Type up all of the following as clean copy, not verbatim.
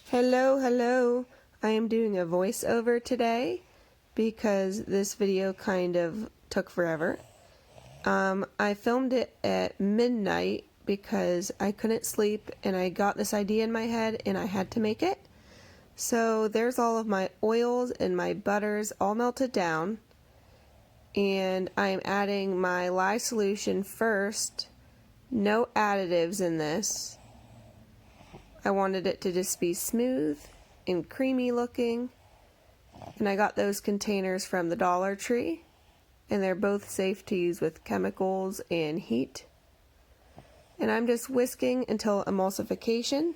Hello, hello. I am doing a voiceover today because this video kind of took forever. I filmed it at midnight because I couldn't sleep and I got this idea in my head and I had to make it. So there's all of my oils and my butters all melted down, and I'm adding my lye solution first. No additives in this. I wanted it to just be smooth and creamy looking, and I got those containers from the Dollar Tree, and they're both safe to use with chemicals and heat. And I'm just whisking until emulsification.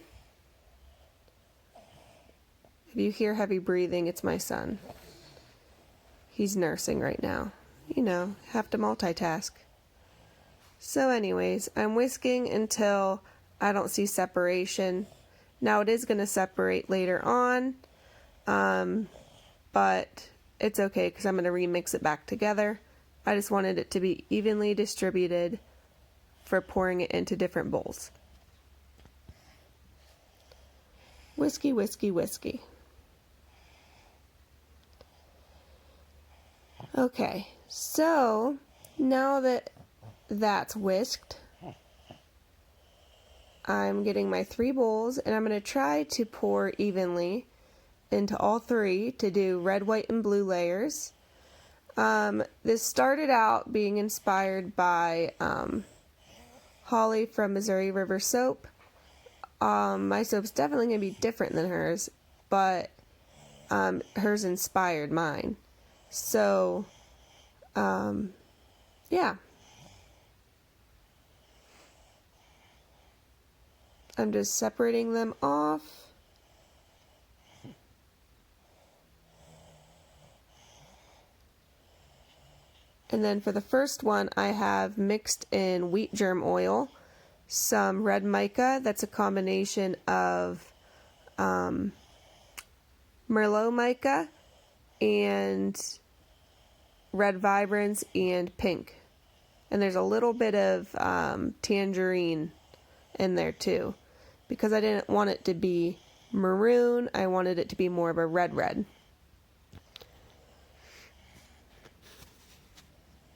If you hear heavy breathing, it's my son. He's nursing right now. You know, have to multitask. So anyways, I'm whisking until I don't see separation. Now it is going to separate later on, but it's okay because I'm going to remix it back together. I just wanted it to be evenly distributed for pouring it into different bowls. Whiskey, whiskey, whiskey. Okay, so now that that's whisked, I'm getting my 3 bowls, and I'm going to try to pour evenly into all 3 to do red, white, and blue layers. This started out being inspired by Holly from Missouri River Soap. My soap's definitely going to be different than hers, but hers inspired mine. So, yeah. I'm just separating them off. And then for the first one, I have mixed in wheat germ oil, some red mica, that's a combination of Merlot mica and red vibrance and pink. And there's a little bit of tangerine in there too, because I didn't want it to be maroon, I wanted it to be more of a red.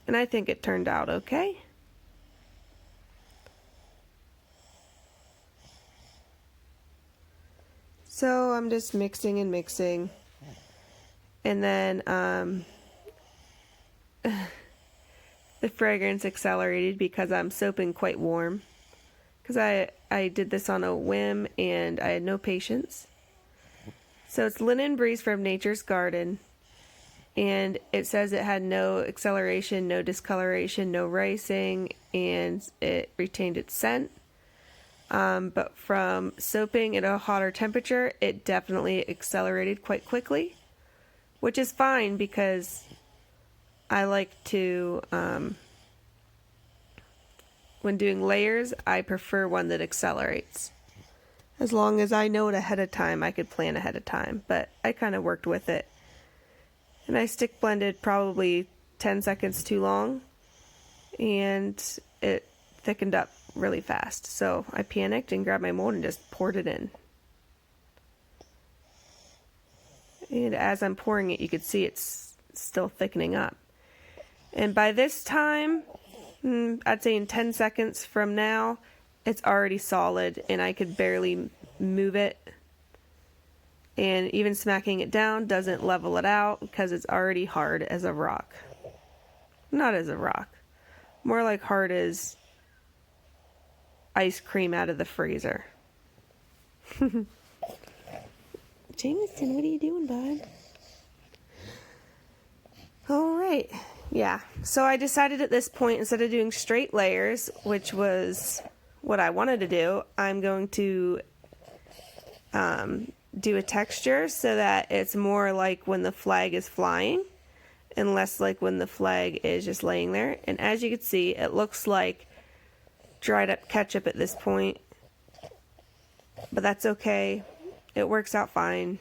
And I think it turned out okay. So I'm just mixing and mixing, and then the fragrance accelerated because I'm soaping quite warm, because I did this on a whim and I had no patience. So it's Linen Breeze from Nature's Garden, and it says it had no acceleration, no discoloration, no ricing, and it retained its scent. But from soaping at a hotter temperature, it definitely accelerated quite quickly, which is fine because I like to, when doing layers, I prefer one that accelerates. As long as I know it ahead of time, I could plan ahead of time, but I kind of worked with it. And I stick blended probably 10 seconds too long, and it thickened up really fast. So I panicked and grabbed my mold and just poured it in. And as I'm pouring it, you could see it's still thickening up. And by this time, I'd say in 10 seconds from now, it's already solid and I could barely move it. And even smacking it down doesn't level it out because it's already hard as a rock. Not as a rock. More like hard as ice cream out of the freezer. Jameson, what are you doing, bud? Alright, yeah. So I decided at this point, instead of doing straight layers, which was what I wanted to do, I'm going to do a texture so that it's more like when the flag is flying and less like when the flag is just laying there. And as you can see, it looks like dried up ketchup at this point, but that's okay. It works out fine.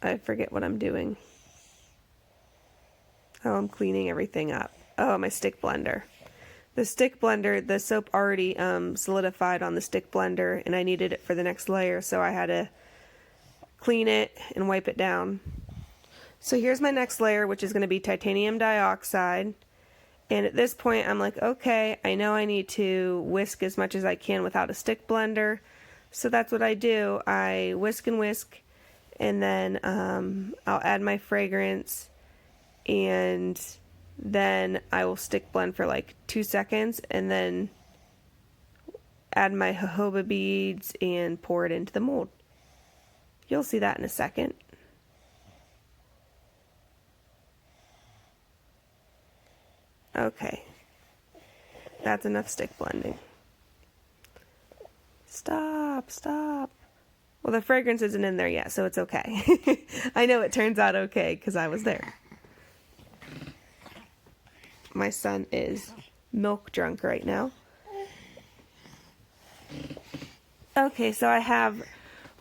I forget what I'm doing. Oh, I'm cleaning everything up. Oh, my stick blender. The stick blender, the soap already solidified on the stick blender, and I needed it for the next layer, so I had to clean it and wipe it down. So here's my next layer, which is going to be titanium dioxide. And at this point, I'm like, okay, I know I need to whisk as much as I can without a stick blender. So that's what I do. I whisk, and then I'll add my fragrance, and then I will stick blend for like 2 seconds, and then add my jojoba beads and pour it into the mold. You'll see that in a second. Okay, that's enough stick blending. Stop. Well, the fragrance isn't in there yet, so it's okay. I know it turns out okay because I was there. My son is milk drunk right now. Okay, so I have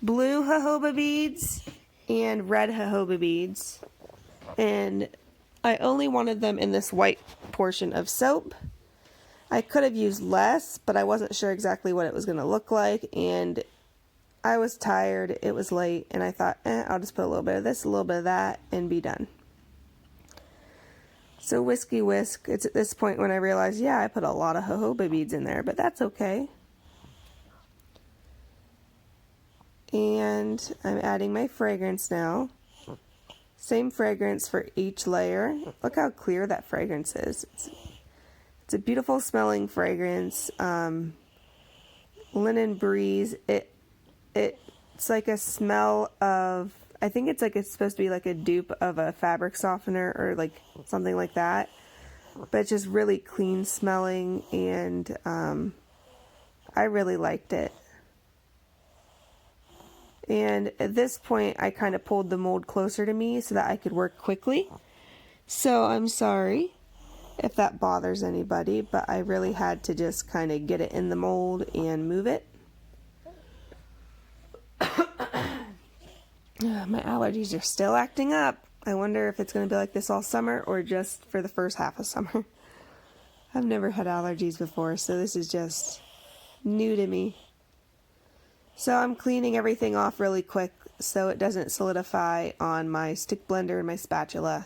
blue jojoba beads and red jojoba beads, and I only wanted them in this white portion of soap. I could have used less, but I wasn't sure exactly what it was going to look like, and I was tired, it was late, and I thought, I'll just put a little bit of this, a little bit of that, and be done. So whisk. It's at this point when I realized, yeah, I put a lot of jojoba beads in there, but that's okay. And I'm adding my fragrance now. Same fragrance for each layer. Look how clear that fragrance is. It's a beautiful smelling fragrance. Linen breeze. It's like a smell of, I think it's supposed to be like a dupe of a fabric softener or like something like that. But it's just really clean smelling, and I really liked it. And at this point, I kind of pulled the mold closer to me so that I could work quickly. So I'm sorry if that bothers anybody, but I really had to just kind of get it in the mold and move it. My allergies are still acting up. I wonder if it's going to be like this all summer or just for the first half of summer. I've never had allergies before, so this is just new to me. So I'm cleaning everything off really quick so it doesn't solidify on my stick blender and my spatula.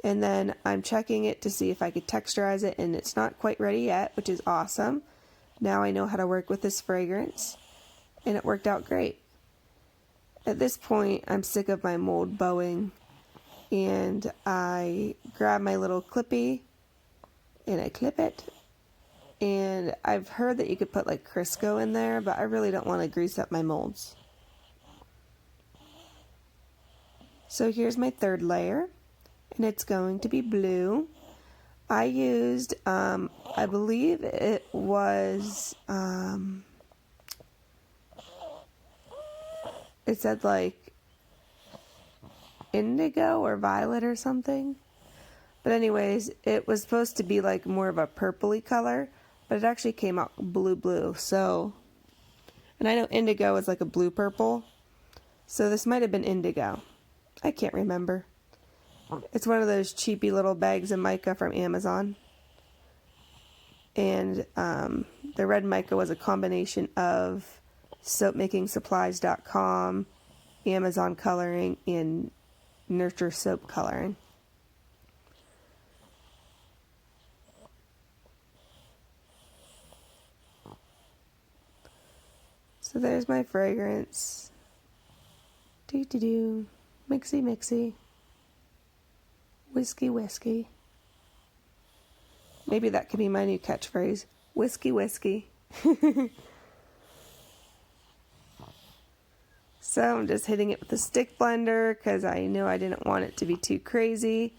And then I'm checking it to see if I could texturize it, and it's not quite ready yet, which is awesome. Now I know how to work with this fragrance, and it worked out great. At this point, I'm sick of my mold bowing, and I grab my little clippy and I clip it. And I've heard that you could put like Crisco in there, but I really don't want to grease up my molds. So here's my third layer, and it's going to be blue. I used, I believe it was, it said like indigo or violet or something. But anyways, it was supposed to be like more of a purpley color, but it actually came out blue. So, and I know indigo is like a blue purple, so this might have been indigo. I can't remember. It's one of those cheapy little bags of mica from Amazon. And the red mica was a combination of soapmakingsupplies.com, Amazon coloring, and Nurture soap coloring. So there's my fragrance. Mixy. Whiskey. Maybe that could be my new catchphrase. Whiskey. So I'm just hitting it with a stick blender because I knew I didn't want it to be too crazy.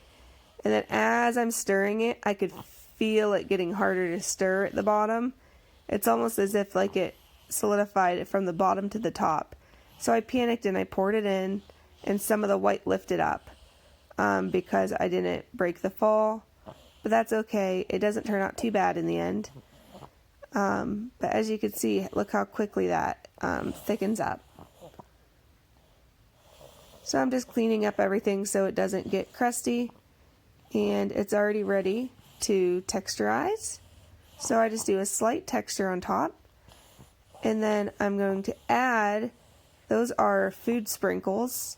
And then as I'm stirring it, I could feel it getting harder to stir at the bottom. It's almost as if like it solidified it from the bottom to the top. So I panicked and I poured it in, and some of the white lifted up because I didn't break the fall. But that's okay. It doesn't turn out too bad in the end. But as you can see, look how quickly that thickens up. So I'm just cleaning up everything so it doesn't get crusty. and it's already ready to texturize. So I just do a slight texture on top, and then I'm going to add, those are food sprinkles.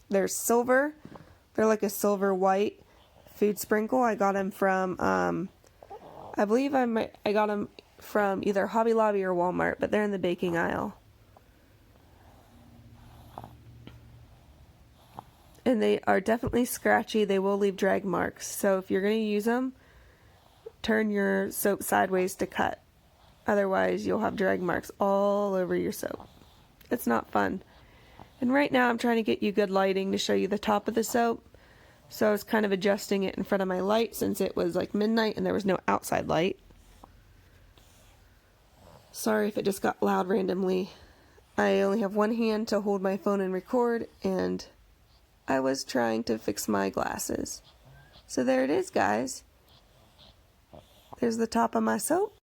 They're silver. They're like a silver white food sprinkle. I got them from, I believe I got them from either Hobby Lobby or Walmart, but they're in the baking aisle. And they are definitely scratchy. They will leave drag marks. So if you're going to use them, turn your soap sideways to cut. Otherwise, you'll have drag marks all over your soap. It's not fun. And right now, I'm trying to get you good lighting to show you the top of the soap. So I was kind of adjusting it in front of my light since it was like midnight and there was no outside light. Sorry if it just got loud randomly. I only have one hand to hold my phone and record, and I was trying to fix my glasses. So there it is, guys. There's the top of my soap.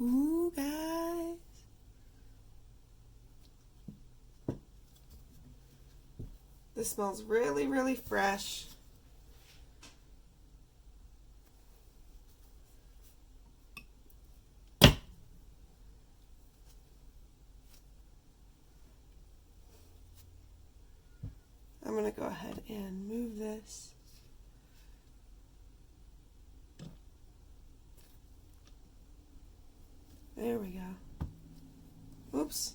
Ooh, guys. This smells really, really fresh. I'm going to go ahead and move this. There we go. Oops.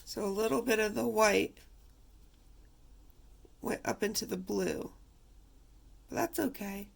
So a little bit of the white went up into the blue, but that's okay.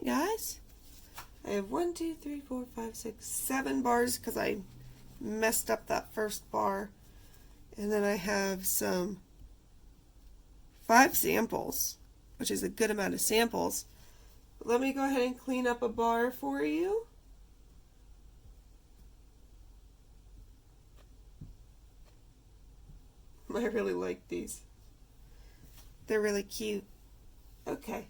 Alright guys, I have 1, 2, 3, 4, 5, 6, 7 bars because I messed up that first bar. And then I have 5 samples, which is a good amount of samples. Let me go ahead and clean up a bar for you. I really like these. They're really cute. Okay.